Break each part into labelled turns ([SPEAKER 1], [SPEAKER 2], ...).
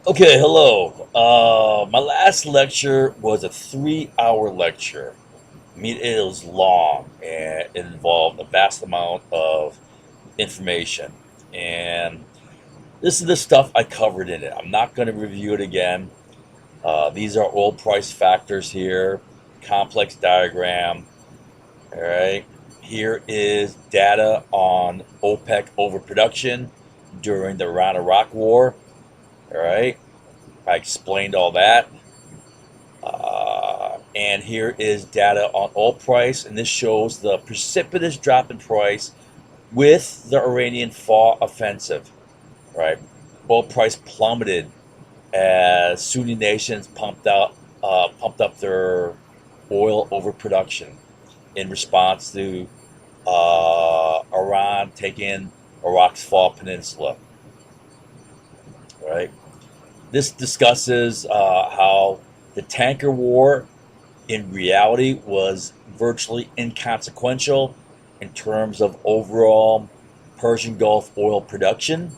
[SPEAKER 1] Okay, hello. My last lecture was a 3 hour lecture. I mean, it was long and it involved a vast amount of information. And this is the stuff I covered in it. I'm not going to review it again. These are oil price factors here, complex diagram. All right. Here is data on OPEC overproduction during the Iran Iraq War. All right. I explained all that. And here is data on oil price, and this shows the precipitous drop in price with the Iranian fall offensive. Right, oil price plummeted as Sunni nations pumped up their oil overproduction in response to Iran taking Iraq's Fall Peninsula. Right, this discusses how the tanker war in reality was virtually inconsequential in terms of overall Persian Gulf oil production.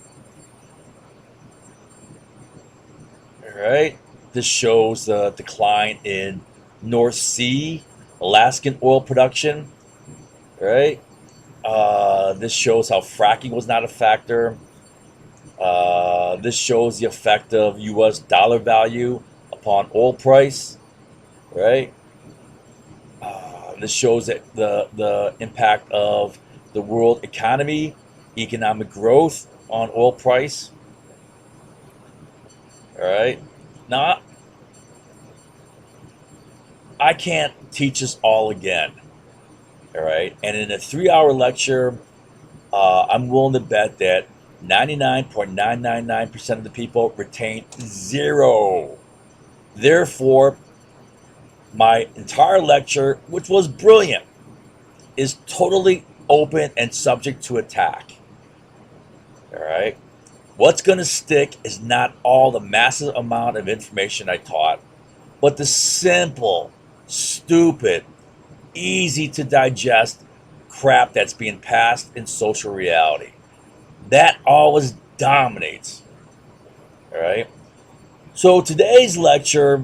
[SPEAKER 1] All right. This shows the decline in North Sea Alaskan oil production. All right. This shows how fracking was not a factor. This shows the effect of U.S. dollar value upon oil price. Right. This shows that the impact of the world economy, economic growth on oil price. All right. Now, I can't teach this all again. All right. And in a 3 hour lecture, I'm willing to bet that 99.999% of the people retain zero. Therefore, my entire lecture, which was brilliant, is totally open and subject to attack. All right. What's going to stick is not all the massive amount of information I taught, but the simple, stupid, easy to digest crap that's being passed in social reality. That always dominates. All right. So today's lecture,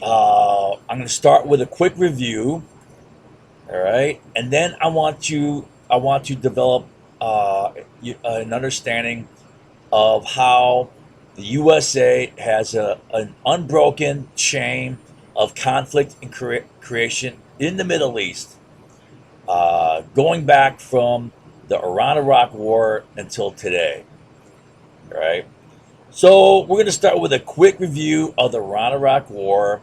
[SPEAKER 1] I'm going to start with a quick review. All right, and then I want to develop an understanding of how the USA has an unbroken chain of conflict and creation in the Middle East, going back from the Iran Iraq War until today. All right. So, we're going to start with a quick review of the Iran Iraq War,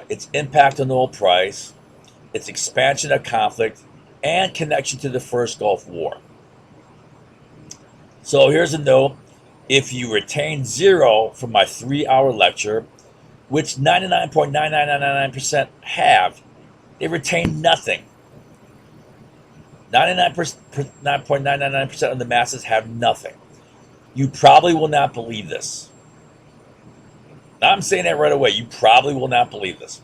[SPEAKER 1] its impact on oil price, its expansion of conflict, and connection to the First Gulf War. So here's a note. If you retain zero from my 3 hour lecture, which 99.9999% have, they retain nothing. 99.999% of the masses have nothing. You probably will not believe this. Now, I'm saying that right away. You probably will not believe this.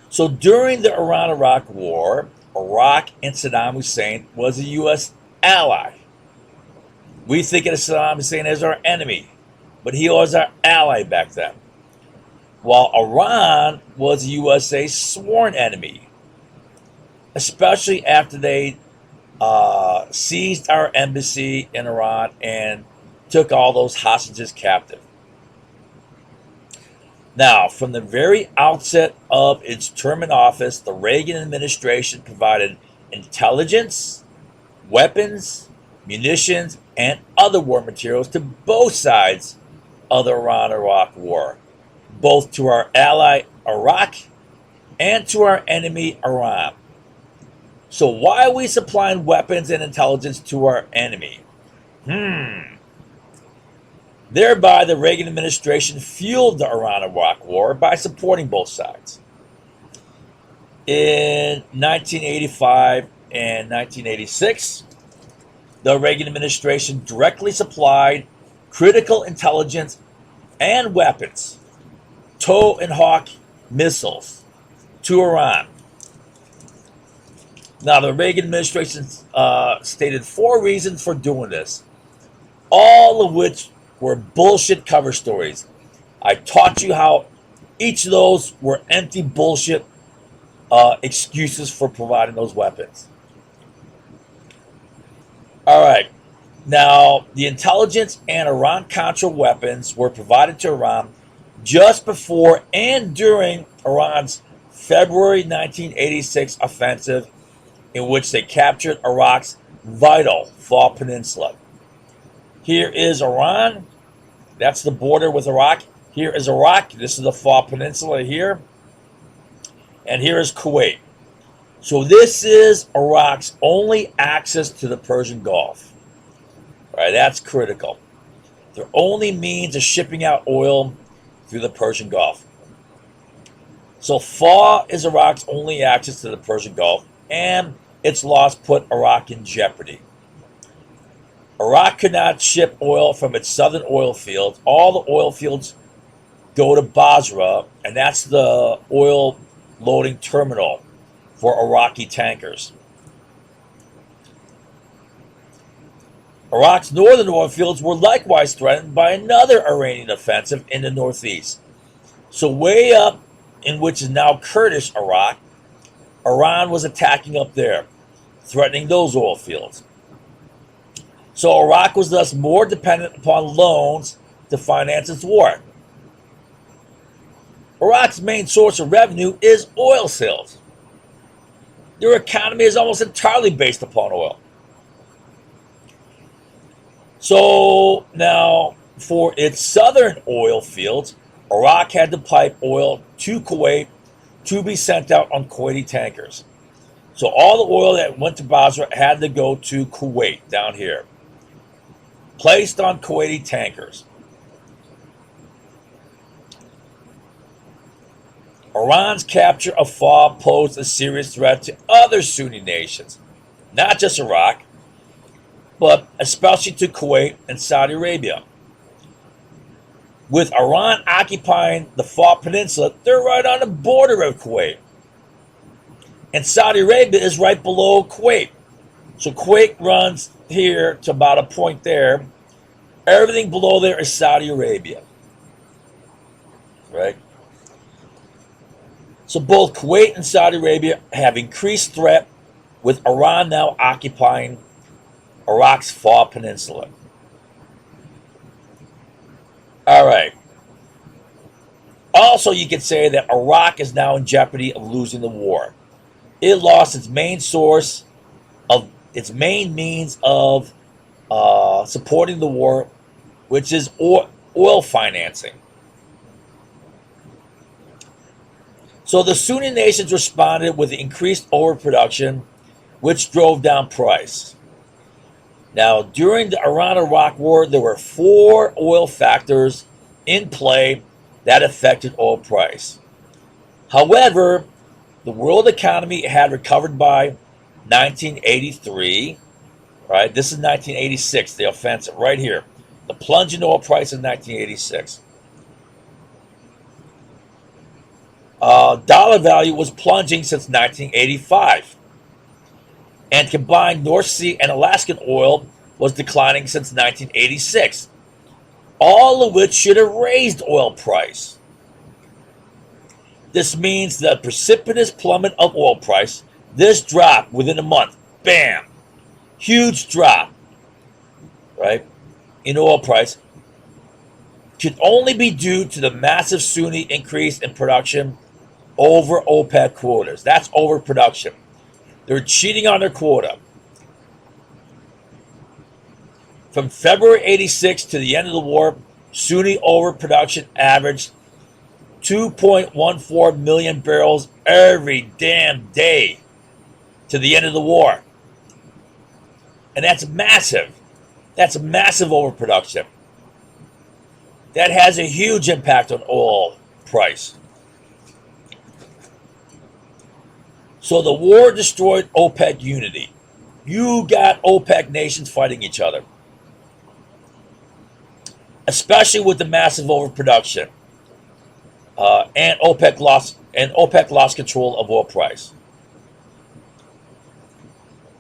[SPEAKER 1] So during the Iran Iraq War, Iraq and Saddam Hussein was a U.S. ally. We think of Saddam Hussein as our enemy, but he was our ally back then. While Iran was a USA sworn enemy, especially after they seized our embassy in Iran and took all those hostages captive. Now, from the very outset of its term in office, the Reagan administration provided intelligence, weapons, munitions, and other war materials to both sides of the Iran Iraq War, both to our ally Iraq and to our enemy Iran. So, why are we supplying weapons and intelligence to our enemy? Thereby, the Reagan administration fueled the Iran Iraq War by supporting both sides. In 1985 and 1986, the Reagan administration directly supplied critical intelligence and weapons, TOW and Hawk missiles, to Iran. Now, the Reagan administration stated four reasons for doing this, all of which were bullshit cover stories. I taught you how each of those were empty bullshit excuses for providing those weapons. All right. Now, the intelligence and Iran-Contra weapons were provided to Iran just before and during Iran's February 1986 offensive, in which they captured Iraq's vital Fall Peninsula. Here is Iran. That's the border with Iraq. Here is Iraq. This is the Fall Peninsula here. And here is Kuwait. So this is Iraq's only access to the Persian Gulf. All right, that's critical. Their only means of shipping out oil through the Persian Gulf. So Fa is Iraq's only access to the Persian Gulf, and its loss put Iraq in jeopardy. Iraq could not ship oil from its southern oil fields. All the oil fields go to Basra, and that's the oil loading terminal for Iraqi tankers. Iraq's northern oil fields were likewise threatened by another Iranian offensive in the northeast. So way up in which is now Kurdish Iraq, Iran was attacking up there, threatening those oil fields. So Iraq was thus more dependent upon loans to finance its war. Iraq's main source of revenue is oil sales. Their economy is almost entirely based upon oil. So now, for its southern oil fields, Iraq had to pipe oil to Kuwait to be sent out on Kuwaiti tankers. So all the oil that went to Basra had to go to Kuwait down here, placed on Kuwaiti tankers. Iran's capture of Fa posed a serious threat to other Sunni nations, not just Iraq, but especially to Kuwait and Saudi Arabia. With Iran occupying the Fa Peninsula, they're right on the border of Kuwait. And Saudi Arabia is right below Kuwait. So Kuwait runs here to about a point there. Everything below there is Saudi Arabia. Right? So both Kuwait and Saudi Arabia have increased threat, with Iran now occupying Iraq's Fa Peninsula. All right. Also, you could say that Iraq is now in jeopardy of losing the war. It lost its main source of its main means of supporting the war, which is oil financing. So the Sunni nations responded with increased overproduction, which drove down price. Now, during the Iran-Iraq War, there were 4 oil factors in play that affected oil price. However, the world economy had recovered by 1983, right? This is 1986, the offensive right here. The plunge in oil price in 1986. Dollar value was plunging since 1985. And combined North Sea and Alaskan oil was declining since 1986. All of which should have raised oil price. This means the precipitous plummet of oil price, this drop within a month, bam, huge drop, right, in oil price, could only be due to the massive Sunni increase in production over OPEC quotas. That's overproduction. They're cheating on their quota. From February 86 to the end of the war, Sunni overproduction averaged 2.14 million barrels every damn day to the end of the war. And that's massive. That's massive overproduction. That has a huge impact on oil price. So the war destroyed OPEC unity. You got OPEC nations fighting each other, especially with the massive overproduction, and OPEC lost control of oil price.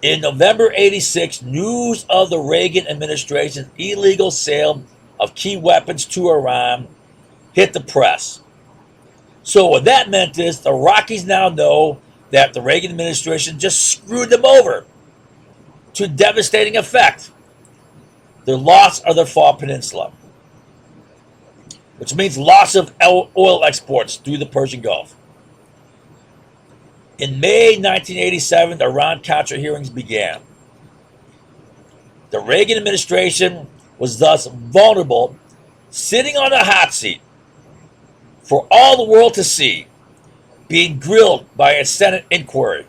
[SPEAKER 1] In November '86, news of the Reagan administration's illegal sale of key weapons to Iran hit the press. So what that meant is the Iraqis now know that the Reagan administration just screwed them over to devastating effect. Their loss of the Fall Peninsula, which means loss of oil exports through the Persian Gulf. In May 1987, the Iran-Contra hearings began. The Reagan administration was thus vulnerable, sitting on a hot seat for all the world to see, being grilled by a Senate inquiry.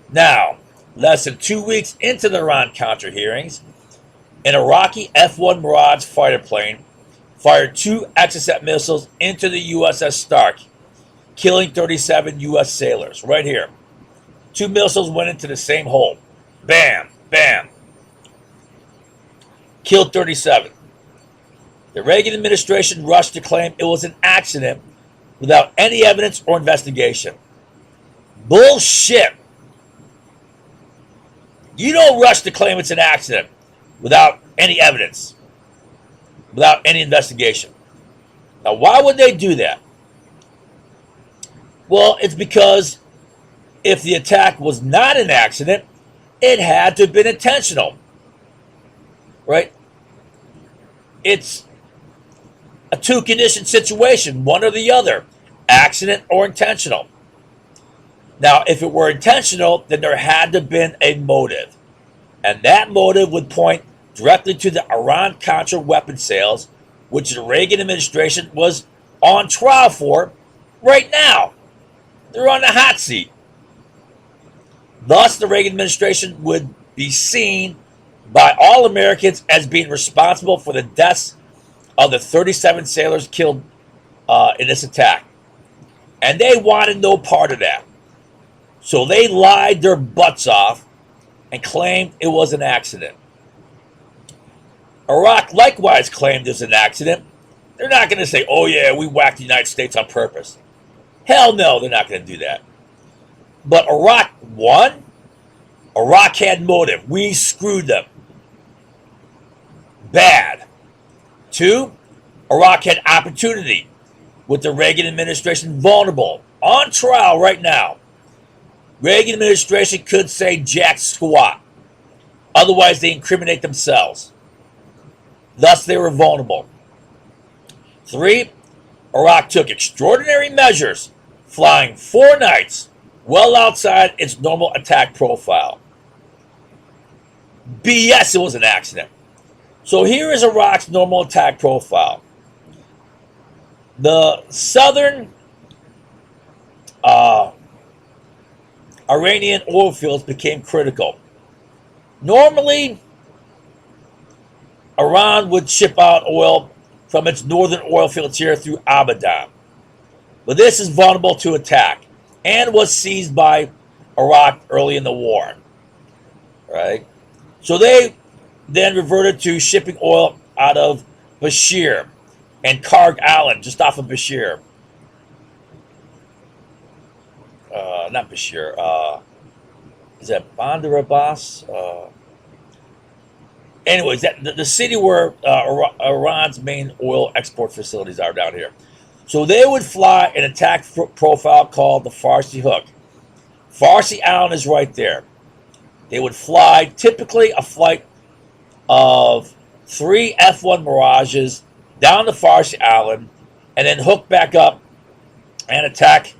[SPEAKER 1] Now, less than 2 weeks into the Iran-Contra hearings, an Iraqi F-1 Mirage fighter plane fired 2 Exocet missiles into the USS Stark, killing 37 U.S. sailors. Right here. 2 missiles went into the same hole. Bam, bam. Killed 37. The Reagan administration rushed to claim it was an accident without any evidence or investigation. Bullshit. You don't rush to claim it's an accident without any evidence, without any investigation. Now, why would they do that? Well, it's because if the attack was not an accident, it had to have been intentional, right? It's a two-condition situation, one or the other, accident or intentional. Now, if it were intentional, then there had to have been a motive. And that motive would point directly to the Iran-Contra weapon sales, which the Reagan administration was on trial for right now. They're on the hot seat. Thus, the Reagan administration would be seen by all Americans as being responsible for the deaths of the 37 sailors killed in this attack. And they wanted no part of that. So they lied their butts off and claimed it was an accident. Iraq likewise claimed it was an accident. They're not going to say, oh yeah, we whacked the United States on purpose. Hell no, they're not going to do that. But Iraq won. Iraq had motive. We screwed them. Bad. 2, Iraq had opportunity with the Reagan administration vulnerable, on trial right now. Reagan administration could say jack squat. Otherwise, they incriminate themselves. Thus, they were vulnerable. 3, Iraq took extraordinary measures, flying 4 nights well outside its normal attack profile. BS, it was an accident. So here is Iraq's normal attack profile. The southern Iranian oil fields became critical. Normally, Iran would ship out oil from its northern oil fields here through Abadan. But this is vulnerable to attack and was seized by Iraq early in the war. Right? So they then reverted to shipping oil out of Bashir and Karg Island, just off of Bashir. Not Bashir. Is that Bandar Abbas? Anyways, the city where Iran's main oil export facilities are down here. So they would fly an attack profile called the Farsi Hook. Farsi Island is right there. They would fly, typically a flight of 3 F-1 Mirages down to Farsi Island and then hook back up and attack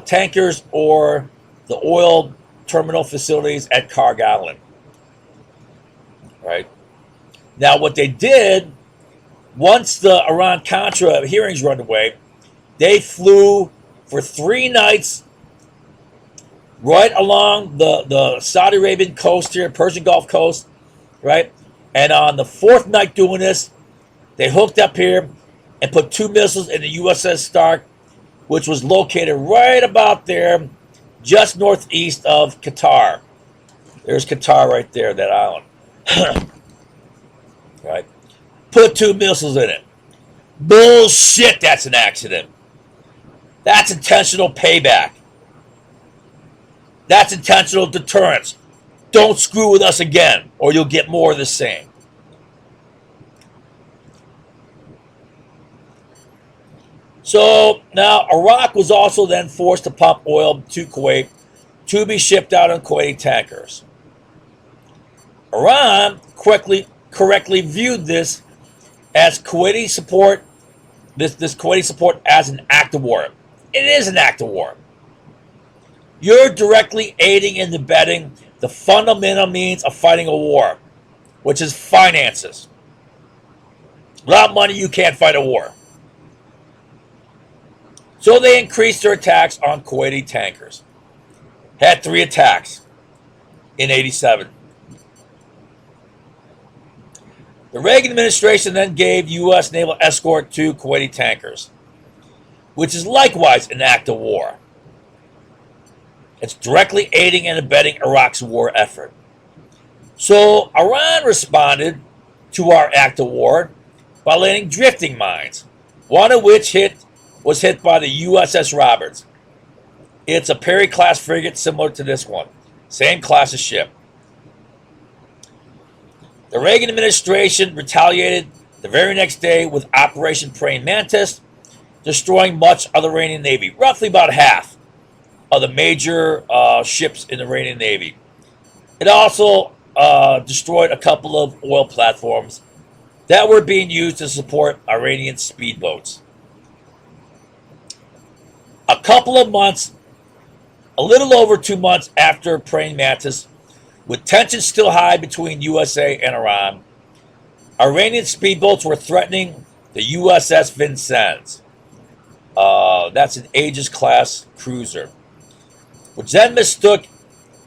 [SPEAKER 1] tankers or the oil terminal facilities at Karg Island. Right? Now, what they did, once the Iran-Contra hearings were underway, they flew for 3 nights right along the Saudi Arabian coast here, Persian Gulf coast, right? And on the 4th night doing this, they hooked up here and put 2 missiles in the USS Stark, which was located right about there, just northeast of Qatar. There's Qatar right there, that island. Right? Put 2 missiles in it. Bullshit, that's an accident. That's intentional payback. That's intentional deterrence. Don't screw with us again, or you'll get more of the same. So now Iraq was also then forced to pump oil to Kuwait to be shipped out on Kuwaiti tankers. Iran correctly viewed this as Kuwaiti support, this Kuwaiti support as an act of war. It is an act of war. You're directly aiding and abetting the fundamental means of fighting a war, which is finances. Without money, you can't fight a war. So they increased their attacks on Kuwaiti tankers. Had 3 attacks in '87. The Reagan administration then gave U.S. naval escort to Kuwaiti tankers, which is likewise an act of war. It's directly aiding and abetting Iraq's war effort. So Iran responded to our act of war by laying drifting mines, one of which was hit by the USS Roberts. It's a Perry-class frigate similar to this one, same class of ship. The Reagan administration retaliated the very next day with Operation Praying Mantis, destroying much of the Iranian Navy, roughly about half of the major ships in the Iranian Navy. It also destroyed a couple of oil platforms that were being used to support Iranian speedboats. A couple of months, a little over 2 months after Praying Mantis, with tensions still high between USA and Iran, Iranian speedboats were threatening the USS Vincennes. That's an Aegis-class cruiser, which then mistook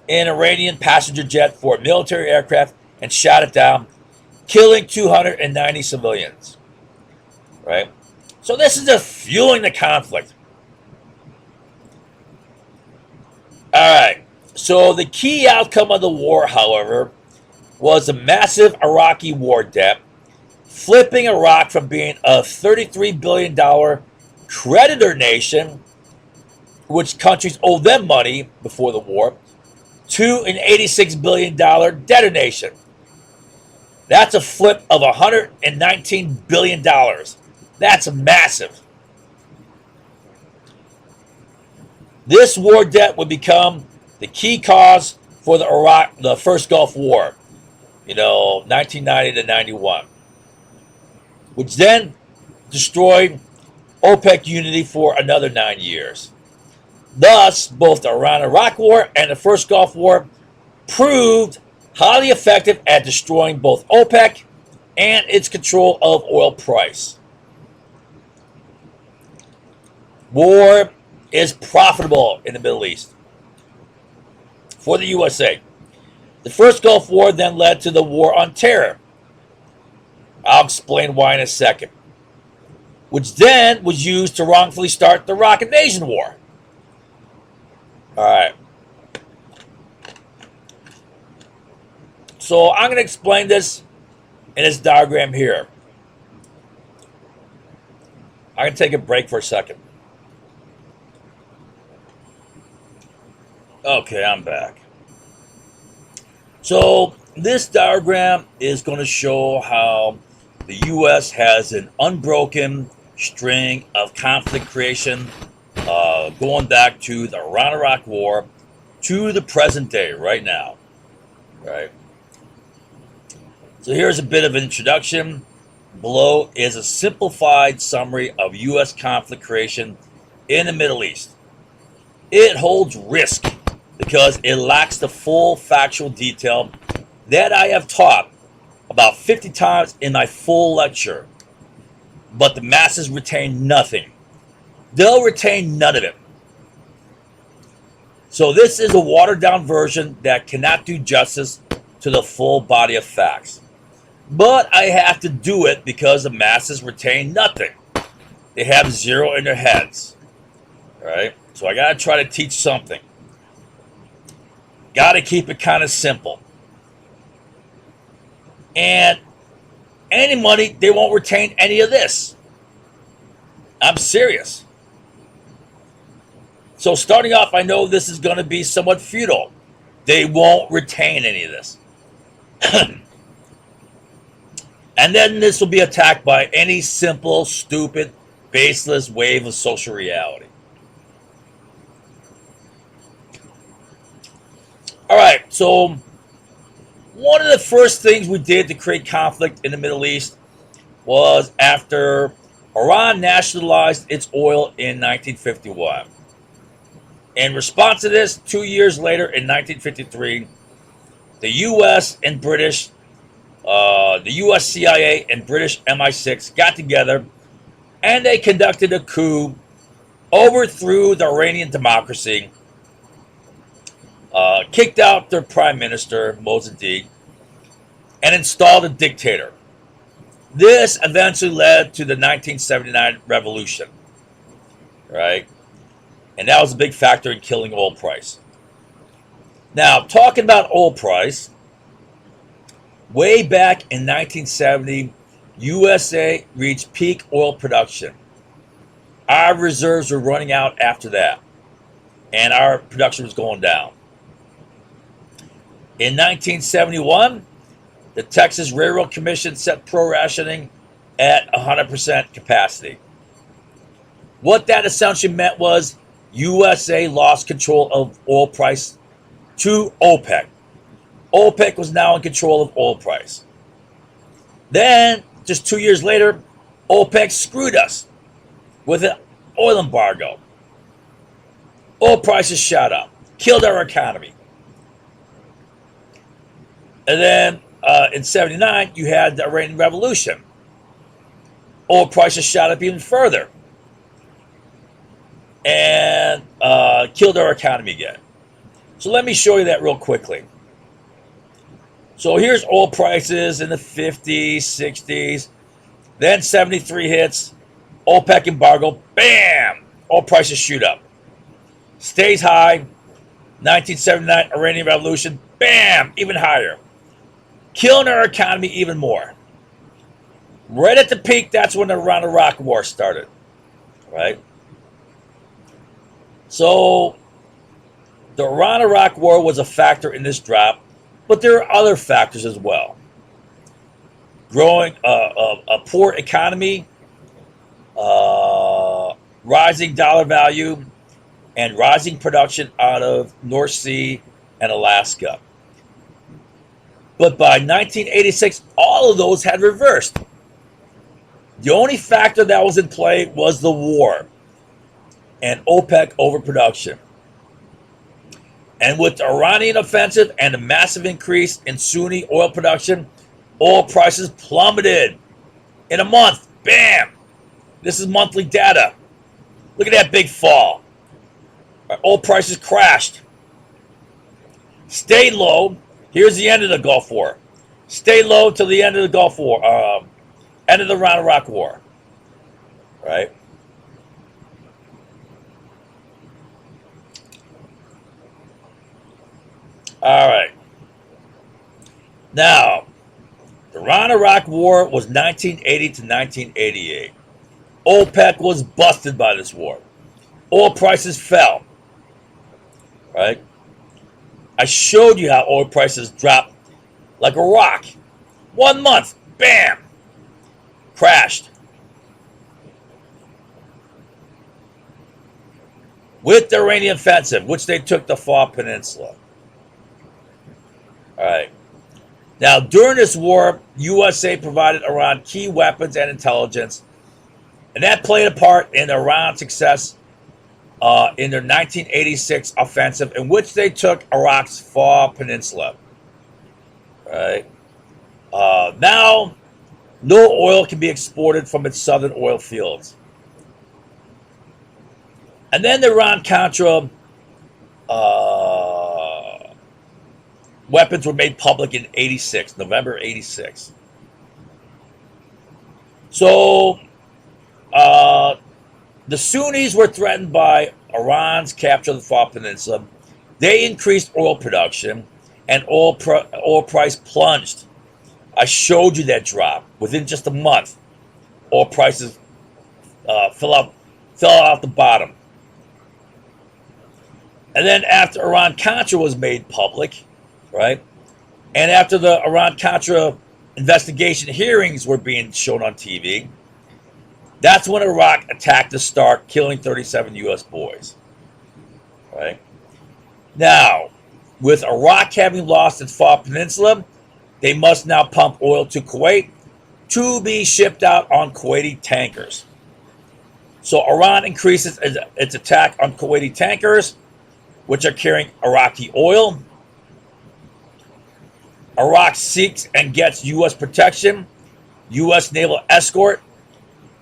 [SPEAKER 1] an Iranian passenger jet for a military aircraft and shot it down, killing 290 civilians. Right? So this is just fueling the conflict. All right. So the key outcome of the war, however, was a massive Iraqi war debt, flipping Iraq from being a $33 billion creditor nation, which countries owe them money before the war, to an $86 billion debtor nation. That's a flip of $119 billion. That's massive. This war debt would become the key cause for the first Gulf War, 1990 to 91, which then destroyed OPEC unity for another 9 years. Thus, both the Iran-Iraq War and the first Gulf War proved highly effective at destroying both OPEC and its control of oil price. War is profitable in the Middle East for the USA. The first Gulf War then led to the War on Terror. I'll explain why in a second. Which then was used to wrongfully start the Iraq Invasion War. All right. So I'm going to explain this in this diagram here. I'm going to take a break for a second. Okay, I'm back. So this diagram is going to show how the U.S. has an unbroken string of conflict creation going back to the Iran-Iraq War to the present day, right now. Right. So here's a bit of an introduction. Below is a simplified summary of U.S. conflict creation in the Middle East. It holds risk because it lacks the full factual detail that I have taught about 50 times in my full lecture. But the masses retain nothing. They'll retain none of it. So this is a watered-down version that cannot do justice to the full body of facts. But I have to do it because the masses retain nothing. They have zero in their heads. All right? So I got to try to teach something. Got to keep it kind of simple. And any money, they won't retain any of this. I'm serious. So starting off, I know this is going to be somewhat futile. They won't retain any of this. And then this will be attacked by any simple, stupid baseless wave of social reality. All right, so one of the first things we did to create conflict in the Middle East was after Iran nationalized its oil in 1951. In response to this, 2 years later in 1953, the U.S. and British, the U.S. CIA and British MI6 got together and they conducted a coup, overthrew the Iranian democracy, kicked out their prime minister, Mossadegh, and installed a dictator. This eventually led to the 1979 revolution, right? And that was a big factor in killing oil price. Now, talking about oil price, way back in 1970, USA reached peak oil production. Our reserves were running out after that, and our production was going down. In 1971, the Texas Railroad Commission set pro-rationing at 100% capacity. What that essentially meant was USA lost control of oil price to OPEC. OPEC was now in control of oil price. Then, just 2 years later, OPEC screwed us with an oil embargo. Oil prices shot up, killed our economy. And then in 79, you had the Iranian Revolution. Oil prices shot up even further and killed our economy again. So let me show you that real quickly. So here's oil prices in the 50s, 60s. Then 73 hits, OPEC embargo, bam! Oil prices shoot up. Stays high, 1979 Iranian Revolution, bam! Even higher. Killing our economy even more. Right at the peak, that's when the Iran-Iraq War started, right? So the Iran-Iraq War was a factor in this drop, but there are other factors as well. Growing a poor economy, rising dollar value, and rising production out of North Sea and Alaska. But by 1986, all of those had reversed. The only factor that was in play was the war and OPEC overproduction. And with the Iranian offensive and the massive increase in Sunni oil production, oil prices plummeted in a month. Bam! This is monthly data. Look at that big fall. Oil prices crashed. Stayed low. Here's the end of the Gulf War. Stayed low till the end of the Gulf War. End of the Iran-Iraq War. Right? All right. Now, the Iran-Iraq War was 1980 to 1988. OPEC was busted by this war. Oil prices fell. Right? I showed you how oil prices dropped like a rock. 1 month, bam, crashed. With the Iranian offensive, which they took the Far Peninsula. All right. Now, during this war, USA provided Iran key weapons and intelligence, and that played a part in Iran's success in their 1986 offensive, in which they took Iraq's Far Peninsula. All right. Now, no oil can be exported from its southern oil fields. And then the Iran-Contra weapons were made public in November 86. So, the Sunnis were threatened by Iran's capture of the Far Peninsula. They increased oil production, and oil price plunged. I showed you that drop. Within just a month, oil prices fell out the bottom. And then after Iran-Contra was made public, right, and after the Iran-Contra investigation hearings were being shown on TV, That's when Iraq attacked to start, killing 37 U.S. boys. Right? Now, with Iraq having lost its Far Peninsula, they must now pump oil to Kuwait to be shipped out on Kuwaiti tankers. So Iran increases its attack on Kuwaiti tankers, which are carrying Iraqi oil. Iraq seeks and gets U.S. protection, U.S. naval escort,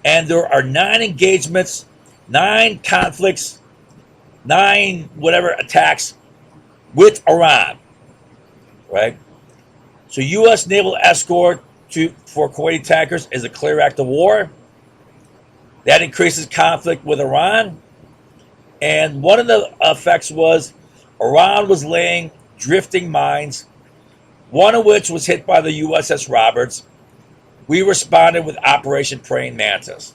[SPEAKER 1] and there are 9 engagements, 9 conflicts, 9 whatever attacks with Iran, right? So U.S. naval escort for Kuwaiti tankers is a clear act of war. That increases conflict with Iran. And one of the effects was Iran was laying drifting mines, one of which was hit by the USS Roberts. We responded with Operation Praying Mantis.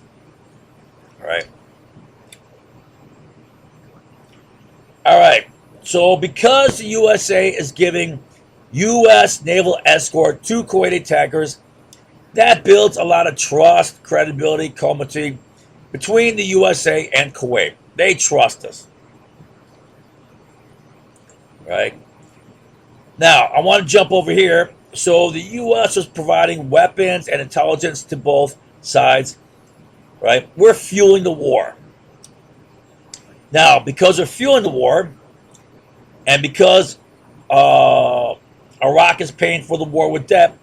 [SPEAKER 1] All right. All right. So because the USA is giving U.S. naval escort to Kuwaiti tankers, that builds a lot of trust, credibility, comity between the USA and Kuwait. They trust us. Right? Now, I want to jump over here. So the U.S. was providing weapons and intelligence to both sides. Right? We're fueling the war. Now, because we're fueling the war, and because Iraq is paying for the war with debt,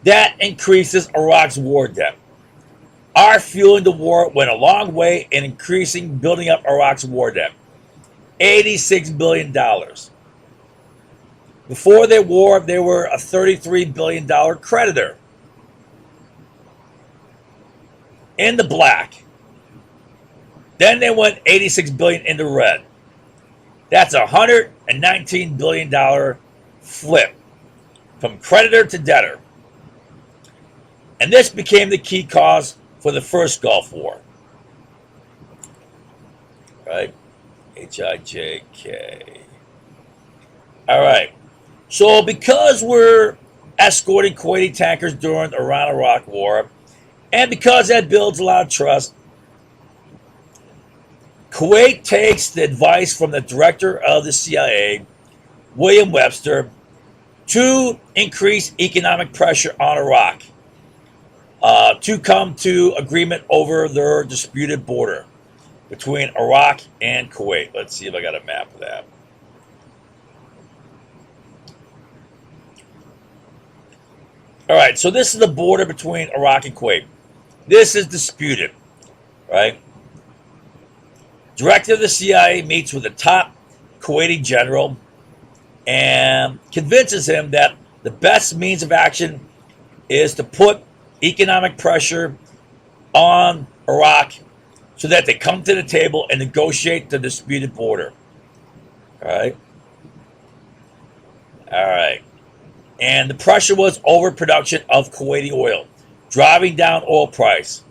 [SPEAKER 1] that increases Iraq's war debt. Our fueling the war went a long way in increasing, building up Iraq's war debt. $86 billion. Before their war, they were a $33 billion creditor. In the black. Then they went $86 billion in the red. That's a $119 billion flip from creditor to debtor. And this became the key cause for the first Gulf War. Right? HIJK. All right. So because we're escorting Kuwaiti tankers during the Iran-Iraq War, and because that builds a lot of trust, Kuwait takes the advice from the director of the CIA, William Webster, to increase economic pressure on Iraq to come to agreement over their disputed border between Iraq and Kuwait. Let's see if I got a map of that. All right, so this is the border between Iraq and Kuwait. This is disputed, right? Director of the CIA meets with the top Kuwaiti general and convinces him that the best means of action is to put economic pressure on Iraq so that they come to the table and negotiate the disputed border. All right. All right. And the pressure was overproduction of Kuwaiti oil, driving down oil price,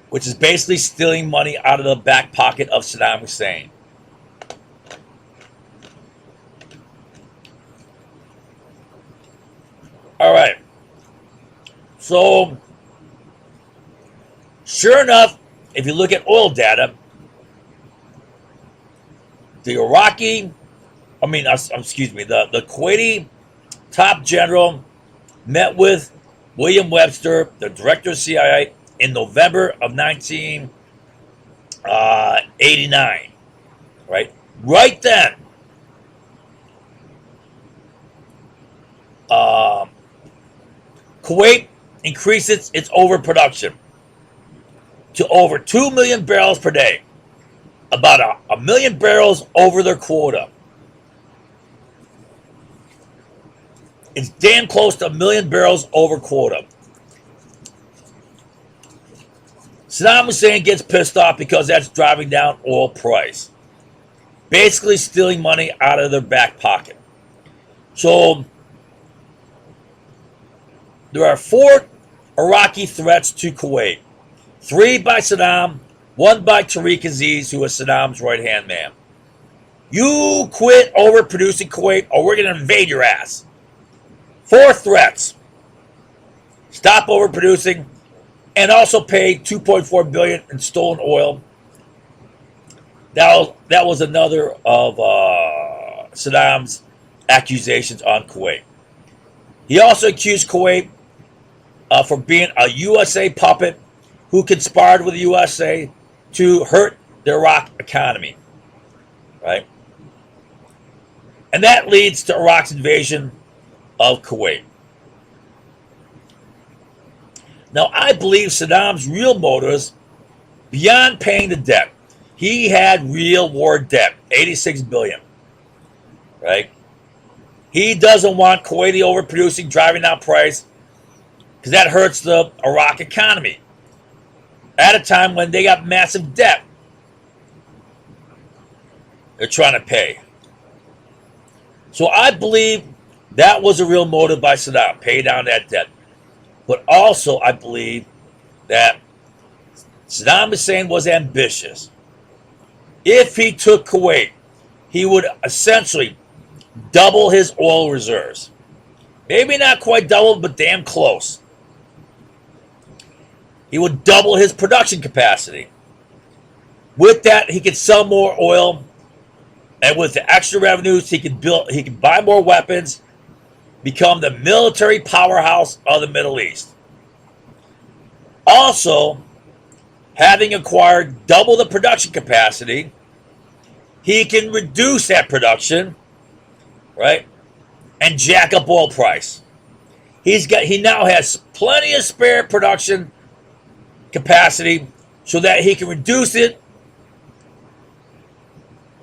[SPEAKER 1] which is basically stealing money out of the back pocket of Saddam Hussein. All right. So, sure enough, if you look at oil data, the Kuwaiti top general met with William Webster, the director of CIA, in November of 1989. Right? Right then, Kuwait increases its overproduction to over 2 million barrels per day, about a million barrels over their quota. It's damn close to 1 million barrels over quota. Saddam Hussein gets pissed off because that's driving down oil price, basically stealing money out of their back pocket. So there are 4 Iraqi threats to Kuwait. 3 by Saddam, 1 by Tariq Aziz, who is Saddam's right-hand man. You quit overproducing Kuwait or we're going to invade your ass. 4 threats. Stop overproducing. and also paid $2.4 billion in stolen oil. That was another of Saddam's accusations on Kuwait. He also accused Kuwait for being a USA puppet who conspired with the USA to hurt the Iraq economy, right? And that leads to Iraq's invasion of Kuwait. Now, I believe Saddam's real motives, beyond paying the debt, he had real war debt, $86 billion, right? He doesn't want Kuwaiti overproducing, driving down price, because that hurts the Iraq economy at a time when they got massive debt they're trying to pay. So I believe that was a real motive by Saddam, pay down that debt. But also I believe that Saddam Hussein was ambitious. If he took Kuwait, he would essentially double his oil reserves. Maybe not quite double, but damn close. He would double his production capacity. With that, he could sell more oil, and with the extra revenues, he could buy more weapons, become the military powerhouse of the Middle East. Also, having acquired double the production capacity, he can reduce that production, right, and jack up oil price. He now has plenty of spare production capacity so that he can reduce it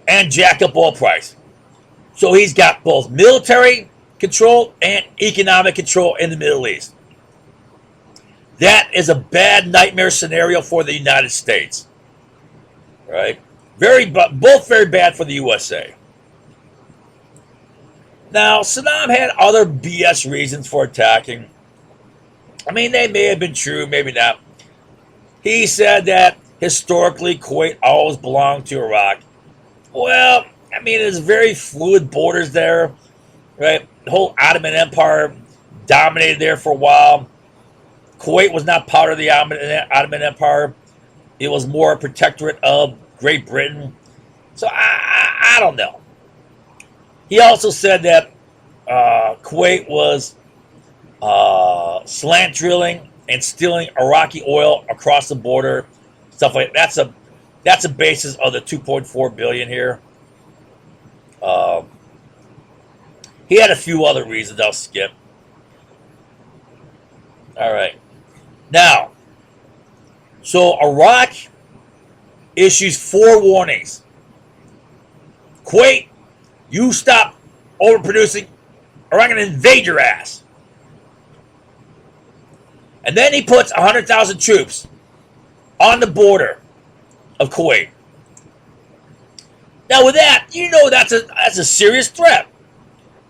[SPEAKER 1] and jack up oil price. So he's got both military control and economic control in the Middle East. That is a bad nightmare scenario for the United States, right? Both very bad for the USA. Now, Saddam had other BS reasons for attacking. I mean, they may have been true, maybe not. He said that historically Kuwait always belonged to Iraq. Well, I mean, there's very fluid borders there, right? The whole Ottoman Empire dominated there for a while. Kuwait was not part of the Ottoman Empire. It was more a protectorate of Great Britain. So I don't know. He also said that Kuwait was slant drilling and stealing Iraqi oil across the border, stuff like that. That's a basis of the $2.4 billion here. He had a few other reasons I'll skip. All right. Now, so Iraq issues 4 warnings. Kuwait, you stop overproducing or I'm going to invade your ass. And then he puts 100,000 troops on the border of Kuwait. Now with that, you know that's a serious threat.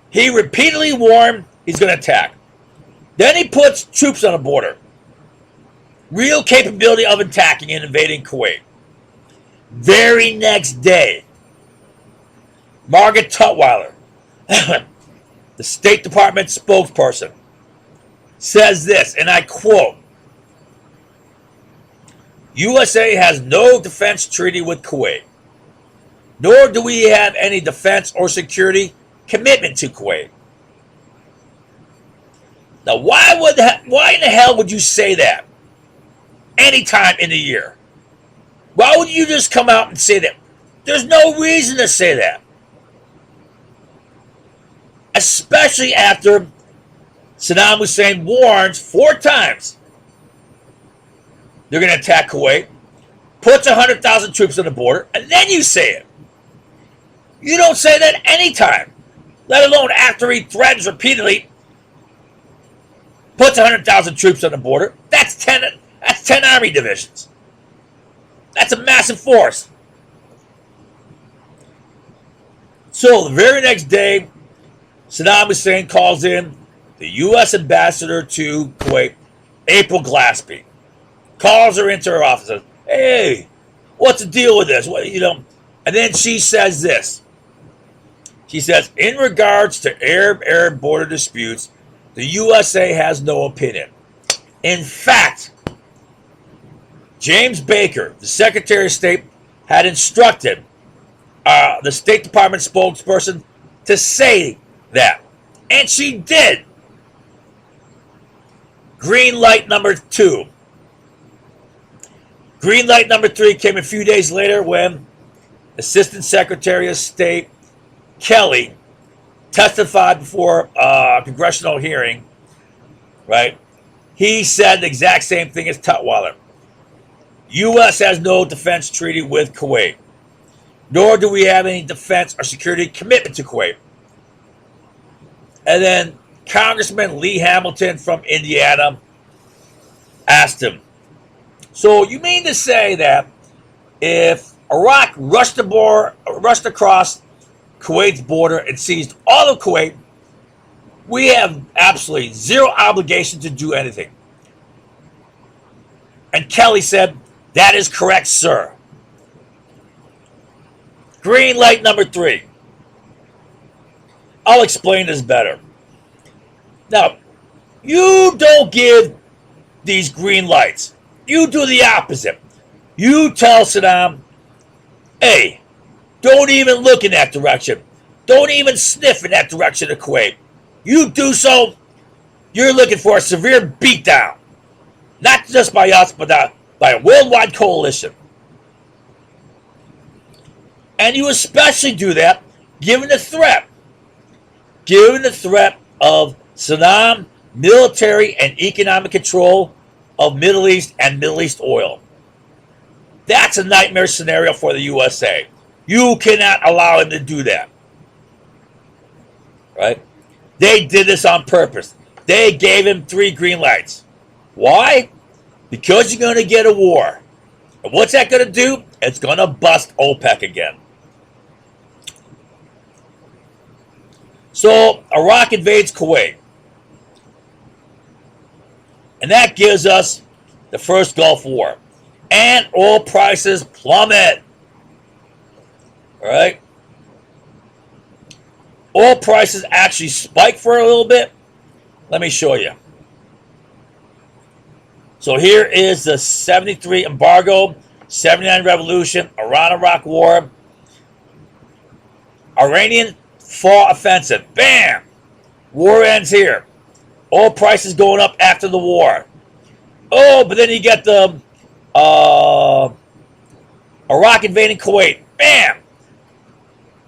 [SPEAKER 1] He repeatedly warned he's going to attack. Then he puts troops on the border. Real capability of attacking and invading Kuwait. Very next day, Margaret Tutwiler, the State Department spokesperson, says this, and I quote, USA has no defense treaty with Kuwait, nor do we have any defense or security commitment to Kuwait. Now, why in the hell would you say that any time in the year? Why would you just come out and say that? There's no reason to say that. Especially after Saddam Hussein warns 4 times they're going to attack Kuwait, puts 100,000 troops on the border, and then you say it. You don't say that anytime, let alone after he threatens repeatedly, puts 100,000 troops on the border. That's 10 army divisions. That's a massive force. So the very next day, Saddam Hussein calls in the U.S. ambassador to Kuwait, April Glaspie. Calls her into her office. Says, hey, what's the deal with this? And then she says this. She says, in regards to Arab border disputes, the USA has no opinion. In fact, James Baker, the Secretary of State, had instructed the State Department spokesperson to say that. And she did. Green light number 2. Green light number 3 came a few days later when Assistant Secretary of State Kelly testified before a congressional hearing, right? He said the exact same thing as Tutwiler. U.S. has no defense treaty with Kuwait, nor do we have any defense or security commitment to Kuwait. And then Congressman Lee Hamilton from Indiana asked him, so you mean to say that if Iraq rushed across Kuwait's border and seized all of Kuwait, we have absolutely zero obligation to do anything? And Kelly said, that is correct, sir. Green light number 3. I'll explain this better. Now, you don't give these green lights. You do the opposite. You tell Saddam, hey, don't even look in that direction. Don't even sniff in that direction of Kuwait. You do so, you're looking for a severe beatdown. Not just by us, but by a worldwide coalition. And you especially do that given the threat. Given the threat of Saddam military and economic control of Middle East and Middle East oil. That's a nightmare scenario for the USA. You cannot allow him to do that. Right? They did this on purpose. They gave him 3 green lights. Why? Because you're going to get a war. And what's that going to do? It's going to bust OPEC again. So Iraq invades Kuwait. And that gives us the first Gulf War. And oil prices plummet. All right? Oil prices actually spike for a little bit. Let me show you. So here is the 73 embargo, 79 revolution, Iran-Iraq war, Iranian fall offensive. Bam! War ends here. Oil prices going up after the war. Oh, but then you get the Iraq invading Kuwait. Bam!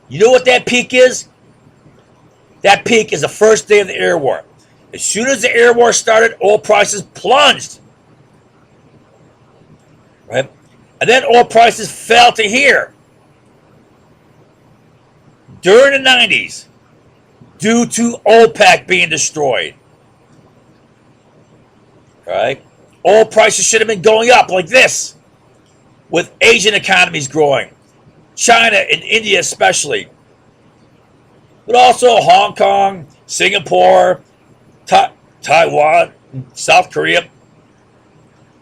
[SPEAKER 1] You know what that peak is? That peak is the first day of the air war. As soon as the air war started, oil prices plunged. Right? And then oil prices fell to here. During the 90s, due to OPEC being destroyed. Right? Oil prices should have been going up like this, with Asian economies growing. China and India especially. But also Hong Kong, Singapore, Taiwan, South Korea.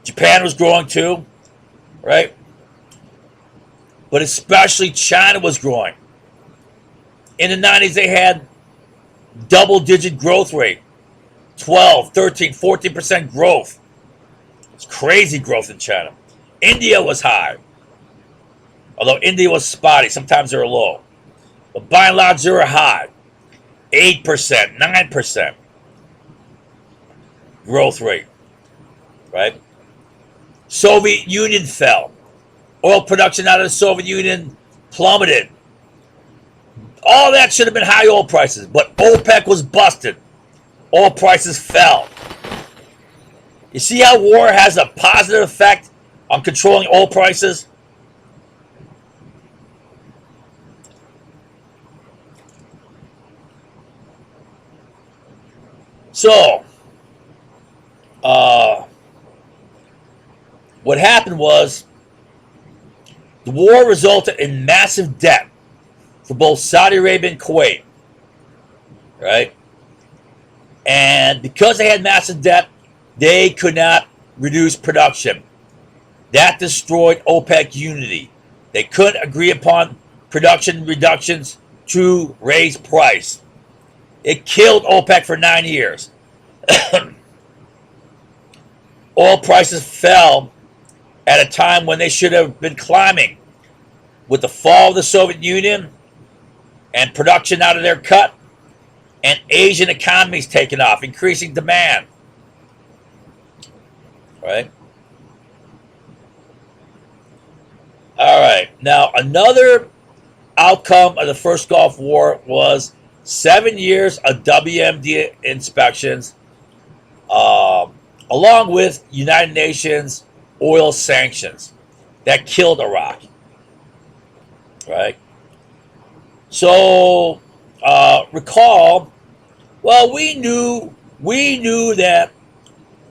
[SPEAKER 1] Japan was growing too, right? But especially China was growing. In the 90s, they had double-digit growth rate. 12, 13, 14% growth. It's crazy growth in China. India was high. Although India was spotty. Sometimes they were low. But by and large, they were high. 8%, 9% growth rate. Right? Soviet Union fell. Oil production out of the Soviet Union plummeted. All that should have been high oil prices. But OPEC was busted. Oil prices fell. You see how war has a positive effect on controlling oil prices? So, what happened was the war resulted in massive debt for both Saudi Arabia and Kuwait. Right? And because they had massive debt, they could not reduce production. That destroyed OPEC unity. They couldn't agree upon production reductions to raise price. It killed OPEC for 9 years. Oil prices fell at a time when they should have been climbing. With the fall of the Soviet Union and production out of their cut, and Asian economies taking off, increasing demand. Right? All right. Now, another outcome of the first Gulf War was 7 years of WMD inspections, along with United Nations oil sanctions that killed Iraq. Right? So, recall, well, we knew that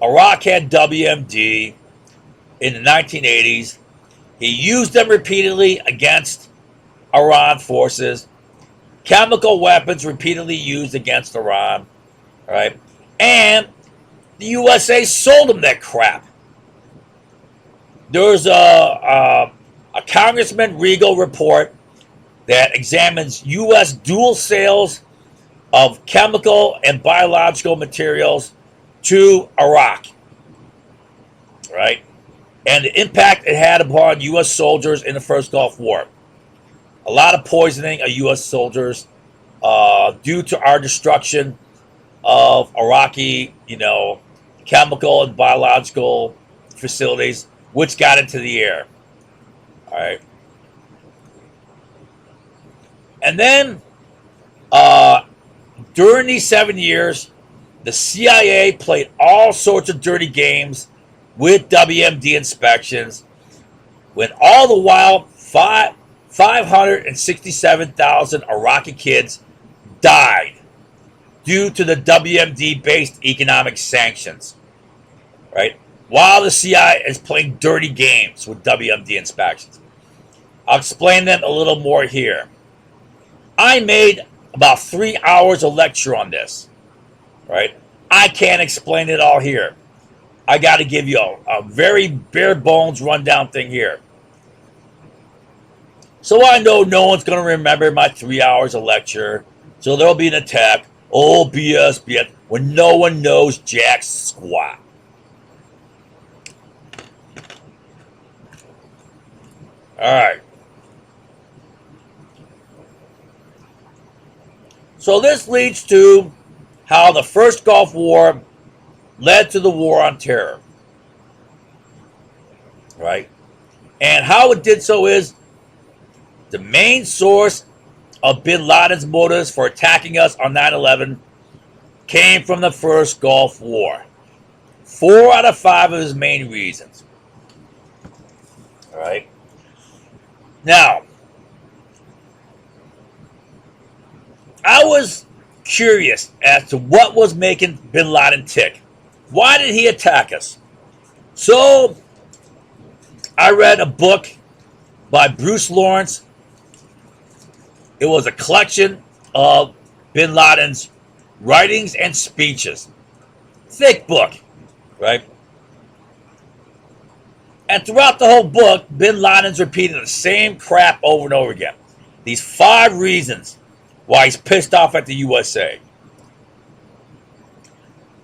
[SPEAKER 1] Iraq had WMD in the 1980s. He used them repeatedly against Iran forces. Chemical weapons repeatedly used against Iran. Right? And the USA sold them that crap. There was a Congressman Regal report that examines U.S. dual sales of chemical and biological materials to Iraq, right? And the impact it had upon U.S. soldiers in the first Gulf War. A lot of poisoning of U.S. soldiers due to our destruction of Iraqi, chemical and biological facilities, which got into the air. All right. And then during these 7 years, the CIA played all sorts of dirty games with WMD inspections, when all the while 567,000 Iraqi kids died due to the WMD-based economic sanctions, right? While the CIA is playing dirty games with WMD inspections. I'll explain them a little more here. I made about 3 hours of lecture on this, right? I can't explain it all here. I got to give you a very bare bones rundown thing here. So I know no one's going to remember my 3 hours of lecture. So there'll be an attack. Oh, BS, when no one knows jack squat. All right. So this leads to how the first Gulf War led to the War on Terror. Right? And how it did so is the main source of bin Laden's motives for attacking us on 9/11 came from the first Gulf War. 4 out of 5 of his main reasons. All right? Now, I was curious as to what was making bin Laden tick. Why did he attack us? So, I read a book by Bruce Lawrence. It was a collection of bin Laden's writings and speeches. Thick book, right? And throughout the whole book, bin Laden's repeating the same crap over and over again. These 5 reasons why he's pissed off at the USA.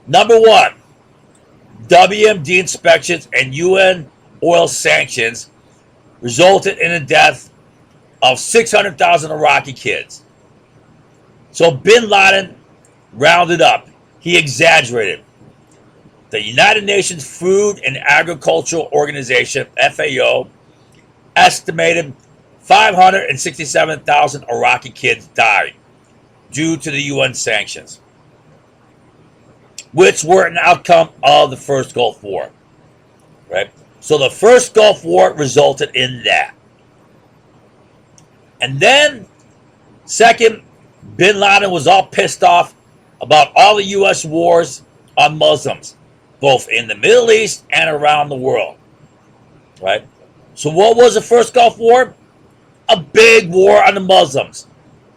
[SPEAKER 1] Number 1, WMD inspections and UN oil sanctions resulted in the death of 600,000 Iraqi kids. So bin Laden rounded up. He exaggerated. The United Nations Food and Agricultural Organization, FAO, estimated 567,000 Iraqi kids died due to the UN sanctions, which were an outcome of the first Gulf War. Right? So the first Gulf War resulted in that. And then, second, bin Laden was all pissed off about all the U.S. wars on Muslims, both in the Middle East and around the world. Right? So what was the first Gulf War? A big war on the Muslims.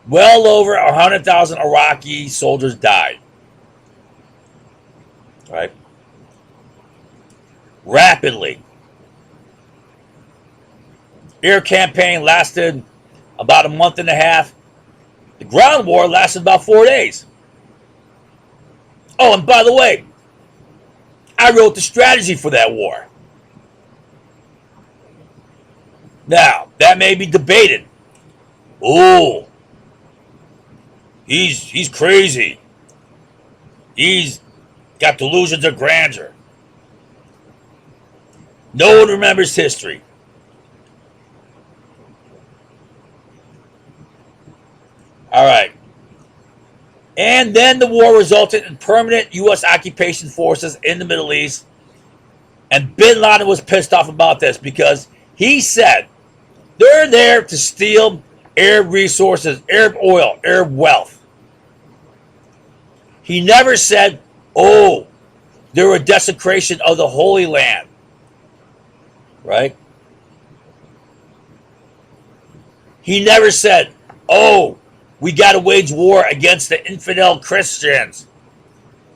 [SPEAKER 1] Well over 100,000 Iraqi soldiers died. Right? Rapidly. Air campaign lasted about a month and a half. The ground war lasted about 4 days. Oh, and by the way, I wrote the strategy for that war. Now, that may be debated. Oh, he's crazy. He's got delusions of grandeur. No one remembers history. All right. And then the war resulted in permanent U.S. occupation forces in the Middle East. And bin Laden was pissed off about this because he said they're there to steal Arab resources, Arab oil, Arab wealth. He never said, oh, they're a desecration of the Holy Land. Right? He never said, oh, we got to wage war against the infidel Christians.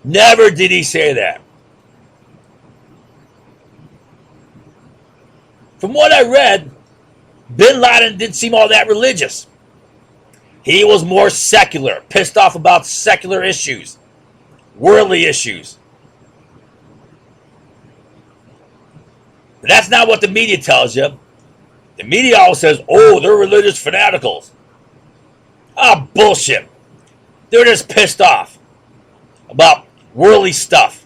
[SPEAKER 1] Never did he say that. From what I read, bin Laden didn't seem all that religious. He was more secular, pissed off about secular issues, worldly issues. But that's not what the media tells you. The media always says, oh, they're religious fanaticals. Ah, bullshit. They're just pissed off about worldly stuff.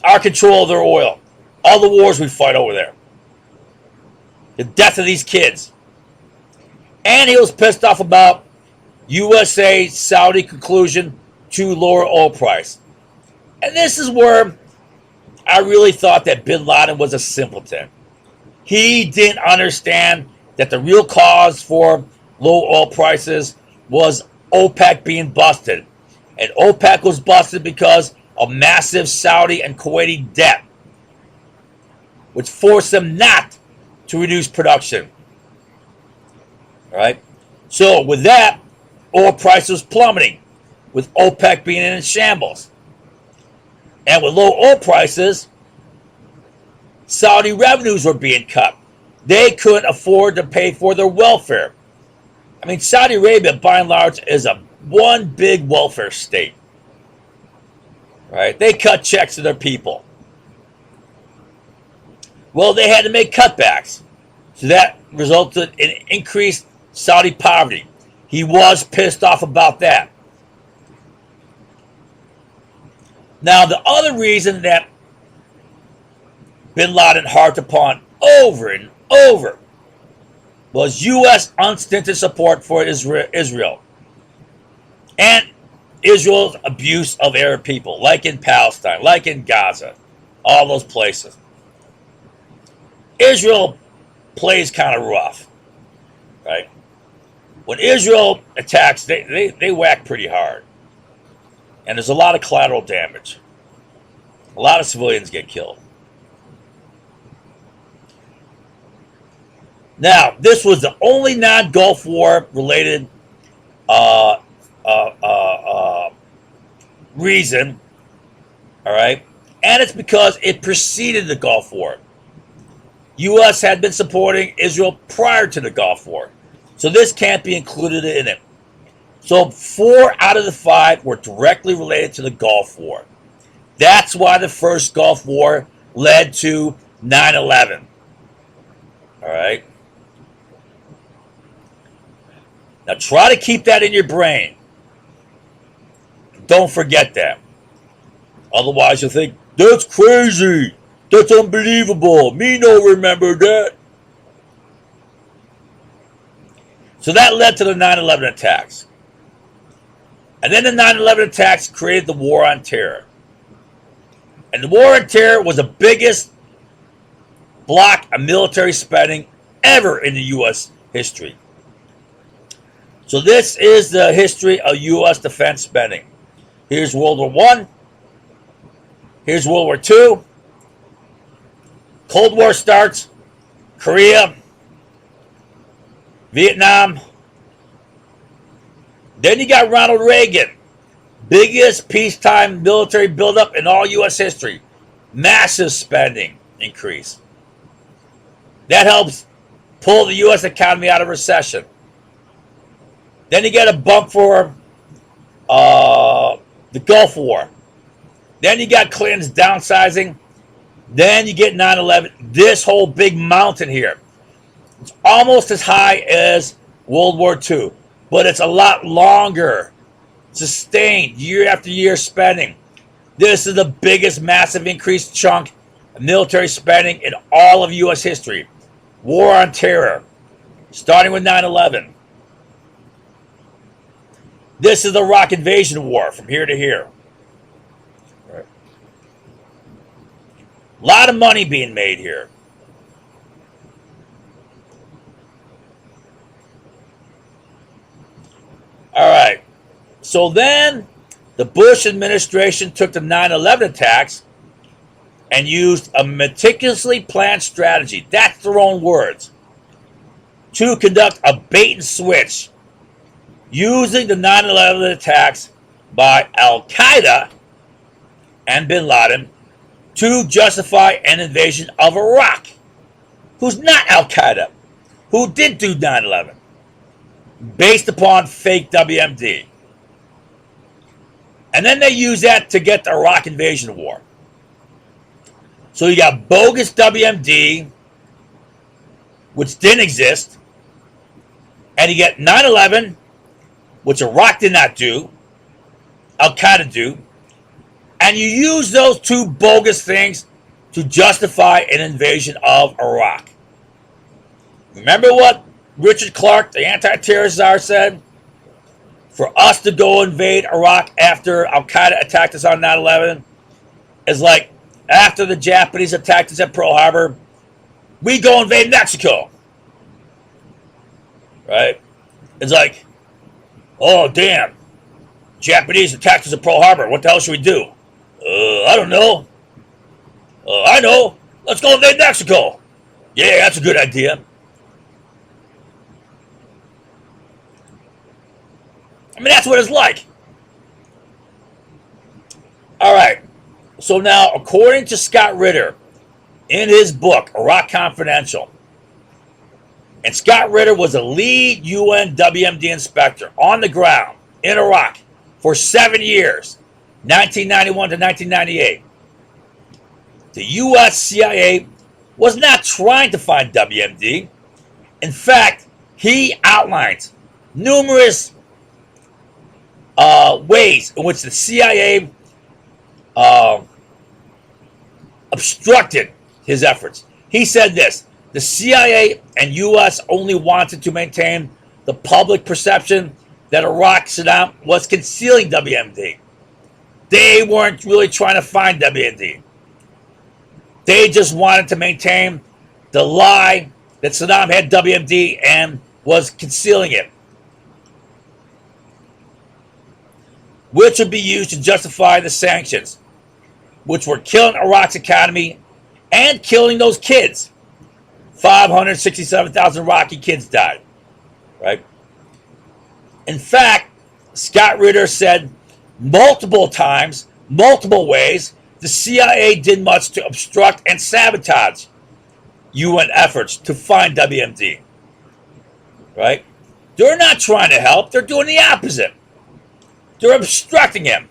[SPEAKER 1] Our control of their oil. All the wars we fight over there. The death of these kids. And he was pissed off about USA-Saudi conclusion to lower oil price. And this is where I really thought that bin Laden was a simpleton. He didn't understand that the real cause for low oil prices was OPEC being busted. And OPEC was busted because of massive Saudi and Kuwaiti debt, which forced them not to reduce production. All right? So with that, oil prices plummeting, with OPEC being in shambles. And with low oil prices, Saudi revenues were being cut. They couldn't afford to pay for their welfare. I mean, Saudi Arabia, by and large, is a one big welfare state. Right? They cut checks to their people. Well, they had to make cutbacks. So that resulted in increased Saudi poverty. He was pissed off about that. Now, the other reason that bin Laden harped upon over and over was U.S. unstinted support for Israel and Israel's abuse of Arab people, like in Palestine, like in Gaza, all those places. Israel plays kind of rough, right? When Israel attacks, they whack pretty hard. And there's a lot of collateral damage. A lot of civilians get killed. Now, this was the only non-Gulf War related reason, all right? And it's because it preceded the Gulf War. U.S. had been supporting Israel prior to the Gulf War. So this can't be included in it. So 4 out of the 5 were directly related to the Gulf War. That's why the first Gulf War led to 9/11. All right? Now try to keep that in your brain. Don't forget that. Otherwise you'll think, that's crazy. That's unbelievable. Me no remember that. So that led to the 9/11 attacks. And then the 9/11 attacks created the War on Terror. And the War on Terror was the biggest block of military spending ever in the U.S. history. So this is the history of U.S. defense spending. Here's World War I. Here's World War II. Cold War starts. Korea. Vietnam. Then you got Ronald Reagan. Biggest peacetime military buildup in all U.S. history. Massive spending increase. That helps pull the U.S. economy out of recession. Then you get a bump for the Gulf War. Then you got Clinton's downsizing Then you get 9/11. This whole big mountain here. It's almost as high as World War II, but it's a lot longer, sustained year after year spending. This is the biggest massive increased chunk of military spending in all of U.S. history. War on terror, starting with 9/11. This is the Iraq invasion war from here to here. Right. A lot of money being made here. All right. So then the Bush administration took the 9/11 attacks and used a meticulously planned strategy, that's their own words, to conduct a bait and switch using the 9/11 attacks by Al-Qaeda and bin Laden to justify an invasion of Iraq, who's not Al-Qaeda, who did do 9/11, based upon fake WMD. And then they use that to get the Iraq invasion war. So you got bogus WMD, which didn't exist, and you get 9/11, which Iraq did not do, Al-Qaeda do, and you use those two bogus things to justify an invasion of Iraq. Remember what Richard Clark, the anti-terrorist czar, said? For us to go invade Iraq after Al-Qaeda attacked us on 9/11 is like after the Japanese attacked us at Pearl Harbor, we go invade Mexico. Right? It's like, oh, damn. Japanese attacked us at Pearl Harbor. What the hell should we do? I don't know. I know. Let's go invade Mexico. Yeah, that's a good idea. I mean, that's what it's like. All right. So now, according to Scott Ritter, in his book, Iraq Confidential, and Scott Ritter was a lead UN WMD inspector on the ground in Iraq for 7 years, 1991 to 1998. The U.S. CIA was not trying to find WMD. In fact, he outlines numerous ways in which the CIA obstructed his efforts. He said this: the CIA and U.S. only wanted to maintain the public perception that Iraq Saddam was concealing WMD. They weren't really trying to find WMD. They just wanted to maintain the lie that Saddam had WMD and was concealing it, which would be used to justify the sanctions, which were killing Iraq's economy and killing those kids. 567,000 Iraqi kids died, right? In fact, Scott Ritter said multiple times, multiple ways, the CIA did much to obstruct and sabotage UN efforts to find WMD, right? They're not trying to help. They're doing the opposite. They're obstructing him.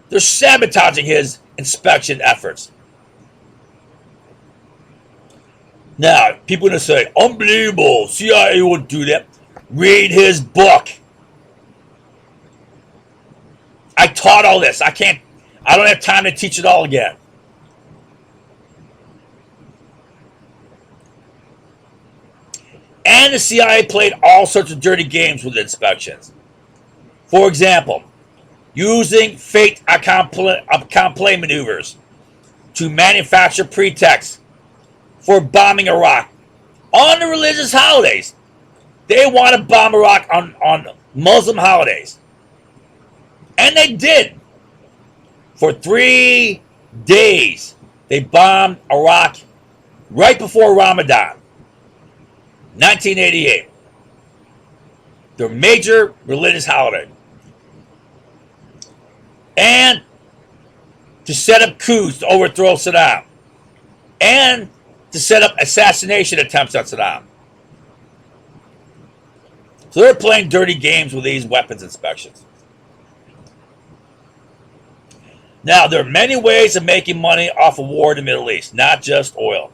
[SPEAKER 1] They're sabotaging his inspection efforts. Now, people are going to say, unbelievable, CIA wouldn't do that. Read his book. I taught all this. I don't have time to teach it all again. And the CIA played all sorts of dirty games with inspections. For example, using fake accompli maneuvers to manufacture pretexts for bombing Iraq on the religious holidays. They want to bomb Iraq on Muslim holidays. And they did. For 3 days, they bombed Iraq right before Ramadan, 1988. Their major religious holiday. And to set up coups to overthrow Saddam. And to set up assassination attempts on Saddam. So they're playing dirty games with these weapons inspections. Now, there are many ways of making money off a war in the Middle East, not just oil.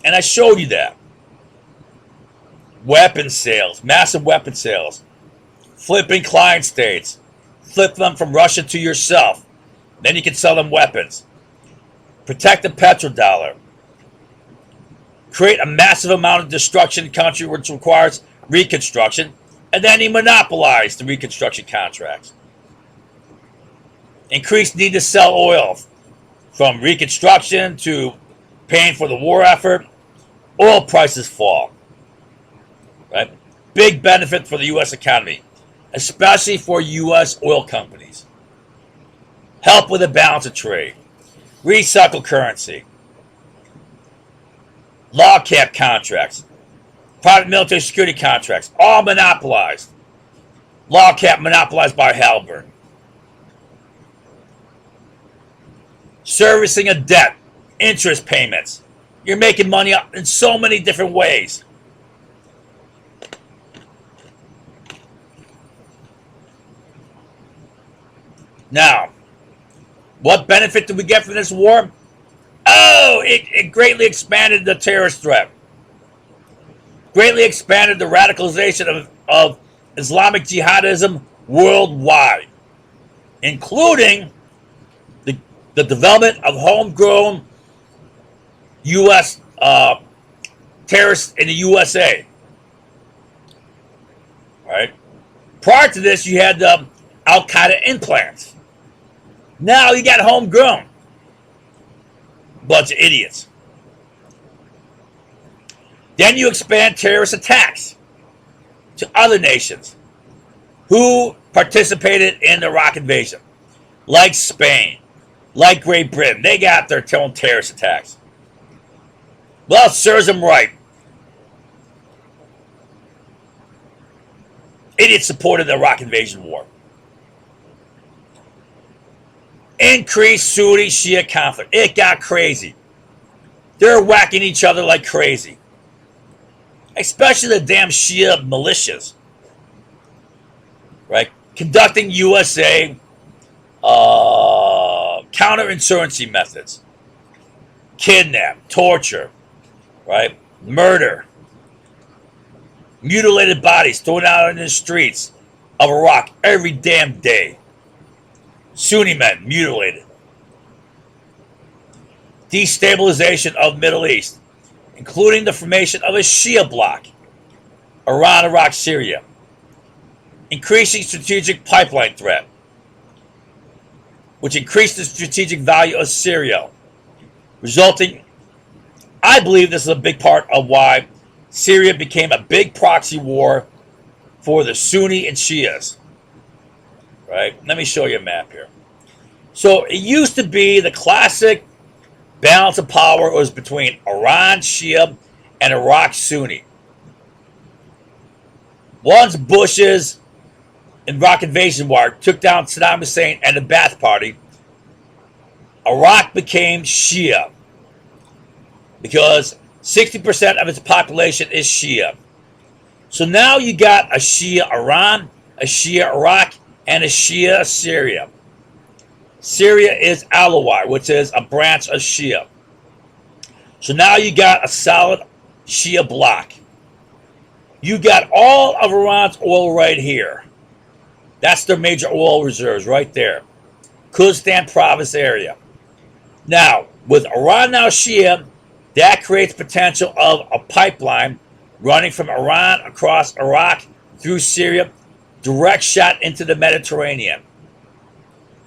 [SPEAKER 1] And I showed you that. Weapon sales, massive weapon sales, flipping client states, flip them from Russia to yourself. Then you can sell them weapons. Protect the petrodollar. Create a massive amount of destruction in the country, which requires reconstruction, and then he monopolized the reconstruction contracts. Increased need to sell oil from reconstruction to paying for the war effort. Oil prices fall. Right? Big benefit for the U.S. economy, especially for U.S. oil companies. Help with the balance of trade. Recycle currency. Law cap contracts. Private military security contracts. All monopolized. Law cap monopolized by Halliburton. Servicing a debt. Interest payments. You're making money in so many different ways. Now, what benefit did we get from this war? Oh, it greatly expanded the terrorist threat. Greatly expanded the radicalization of Islamic jihadism worldwide, including the development of homegrown U.S. Terrorists in the USA. All right. Prior to this, you had the Al-Qaeda implants. Now you got homegrown. Bunch of idiots. Then you expand terrorist attacks to other nations who participated in the Iraq invasion, like Spain, like Great Britain. They got their own terrorist attacks. Well, it serves them right. Idiots supported the Iraq invasion war. Increased Sunni-Shia conflict. It got crazy. They're whacking each other like crazy. Especially the damn Shia militias. Right? Conducting USA counterinsurgency methods. Kidnap, torture, right? Murder. Mutilated bodies thrown out in the streets of Iraq every damn day. Sunni men mutilated. Destabilization of the Middle East, including the formation of a Shia bloc. Iran, Iraq, Syria. Increasing strategic pipeline threat, which increased the strategic value of Syria, resulting, I believe this is a big part of why Syria became a big proxy war for the Sunni and Shias. Right? Let me show you a map here. So it used to be the classic balance of power was between Iran Shia and Iraq Sunni. Once Bush's Iraq invasion war took down Saddam Hussein and the Ba'ath Party, Iraq became Shia because 60% of its population is Shia. So now you got a Shia Iran, a Shia Iraq, and a Shia Syria. Syria is Alawite, which is a branch of Shia. So now you got a solid Shia bloc. You got all of Iran's oil right here. That's their major oil reserves right there. Kurdistan province area. Now, with Iran now Shia, that creates potential of a pipeline running from Iran across Iraq through Syria, direct shot into the Mediterranean.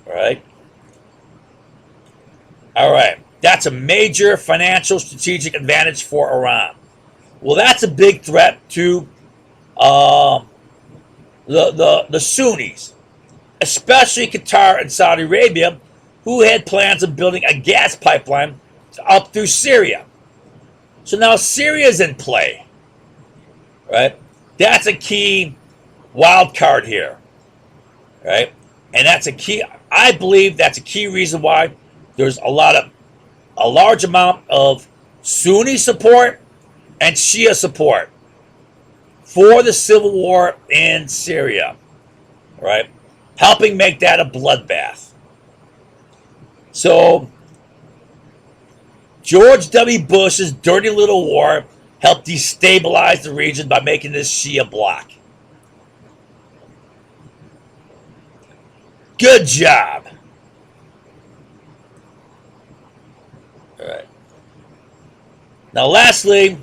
[SPEAKER 1] All right. All right. That's a major financial strategic advantage for Iran. Well, that's a big threat to the Sunnis, especially Qatar and Saudi Arabia, who had plans of building a gas pipeline up through Syria. So now Syria's in play, right? That's a key wild card here, right? And that's a key, I believe that's a key reason why there's a large amount of Sunni support and Shia support for the civil war in Syria, right? helping make that a bloodbath. So, George W. Bush's dirty little war helped destabilize the region by making this Shia bloc. Good job. All right. Now, lastly,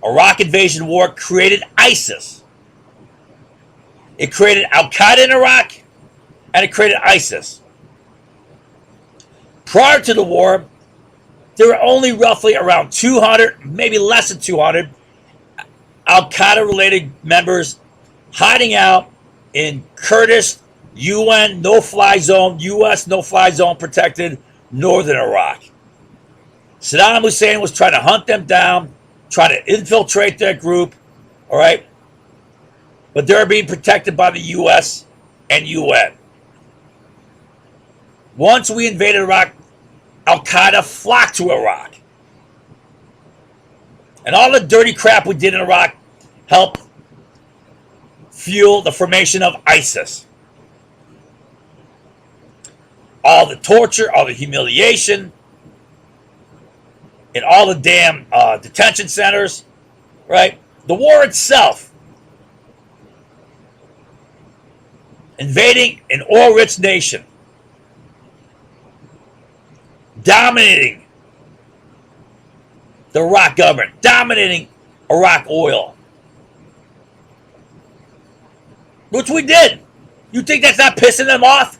[SPEAKER 1] Iraq invasion war created ISIS. It created Al-Qaeda in Iraq, and it created ISIS. Prior to the war, there were only roughly around 200, maybe less than 200, Al-Qaeda related members hiding out in Kurdish UN no-fly zone, U.S. no-fly zone protected northern Iraq. Saddam Hussein was trying to hunt them down, trying to infiltrate their group, all right? But they're being protected by the U.S. and UN. Once we invaded Iraq, Al-Qaeda flocked to Iraq. And all the dirty crap we did in Iraq helped fuel the formation of ISIS. All the torture, all the humiliation, in all the damn detention centers, right? The war itself, invading an oil-rich nation, dominating the Iraq government, dominating Iraq oil, which we did. You think that's not pissing them off?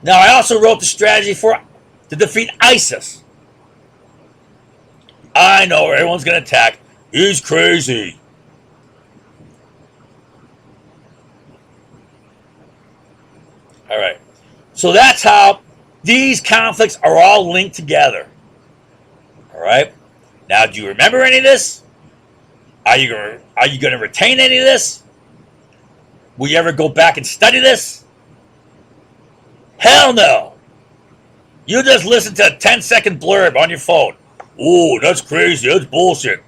[SPEAKER 1] Now, I also wrote the strategy to defeat ISIS. I know everyone's going to attack. He's crazy. All right. So that's how these conflicts are all linked together. All right. Now, do you remember any of this? Are you going to retain any of this? Will you ever go back and study this? Hell no. You just listen to a 10-second blurb on your phone. Ooh, that's crazy. That's bullshit.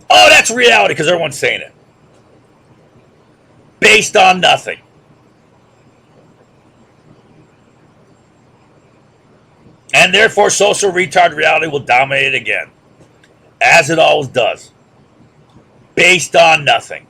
[SPEAKER 1] Oh, that's reality because everyone's saying it. Based on nothing. And therefore, social retard reality will dominate again. As it always does. Based on nothing.